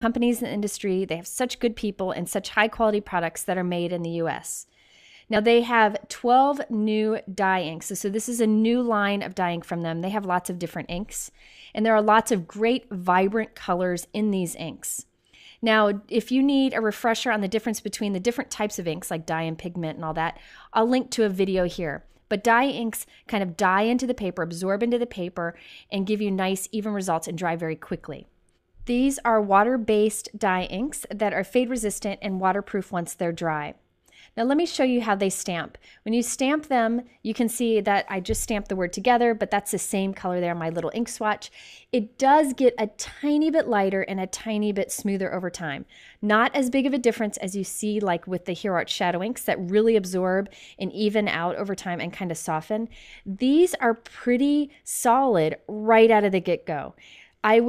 companies in the industry. They have such good people and such high quality products that are made in the US. Now they have 12 new dye inks. So this is a new line of dye ink from them. They have lots of different inks, and there are lots of great vibrant colors in these inks. Now, if you need a refresher on the difference between the different types of inks like dye and pigment and all that, I'll link to a video here. But dye inks kind of dye into the paper, absorb into the paper, and give you nice, even results and dry very quickly. These are water-based dye inks that are fade resistant and waterproof once they're dry. Now let me show you how they stamp. When you stamp them, you can see that I just stamped the word together, but that's the same color there on my little ink swatch. It does get a tiny bit lighter and a tiny bit smoother over time. Not as big of a difference as you see like with the Hero Art Shadow inks that really absorb and even out over time and kind of soften. These are pretty solid right out of the get-go. I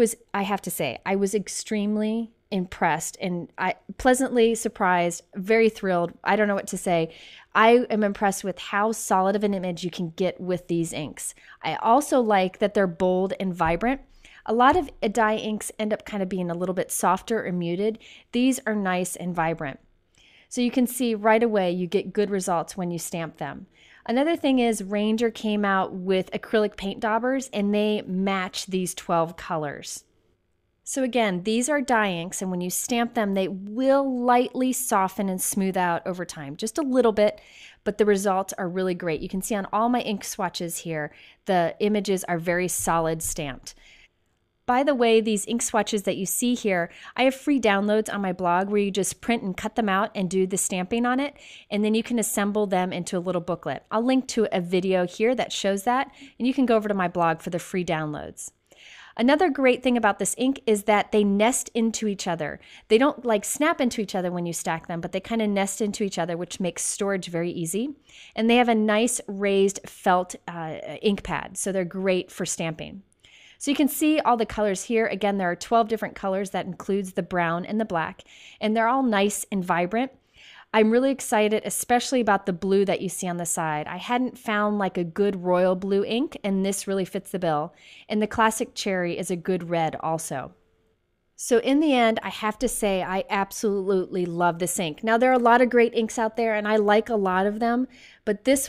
have to say, I was extremely impressed and pleasantly surprised, very thrilled. I don't know what to say. I am impressed with how solid of an image you can get with these inks. I also like that they're bold and vibrant. A lot of dye inks end up kind of being a little bit softer or muted. These are nice and vibrant. So you can see right away you get good results when you stamp them. Another thing is Ranger came out with acrylic paint daubers and they match these 12 colors. So again, these are dye inks, and when you stamp them, they will lightly soften and smooth out over time, just a little bit, but the results are really great. You can see on all my ink swatches here, the images are very solid stamped. By the way, these ink swatches that you see here, I have free downloads on my blog where you just print and cut them out and do the stamping on it, and then you can assemble them into a little booklet. I'll link to a video here that shows that, and you can go over to my blog for the free downloads. Another great thing about this ink is that they nest into each other. They don't like snap into each other when you stack them, but they kind of nest into each other, which makes storage very easy. And they have a nice raised felt ink pad, so they're great for stamping. So you can see all the colors here. Again, there are 12 different colors. That includes the brown and the black, and they're all nice and vibrant. I'm really excited, especially about the blue that you see on the side. I hadn't found like a good royal blue ink, and this really fits the bill. And the classic cherry is a good red also. So in the end, I have to say I absolutely love this ink. Now there are a lot of great inks out there, and I like a lot of them, but this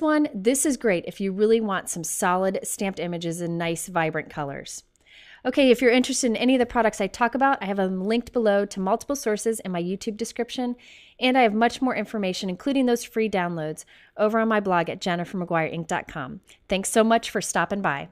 is great if you really want some solid stamped images in nice, vibrant colors. Okay, if you're interested in any of the products I talk about, I have them linked below to multiple sources in my YouTube description, and I have much more information, including those free downloads, over on my blog at jennifermcguireinc.com. Thanks so much for stopping by.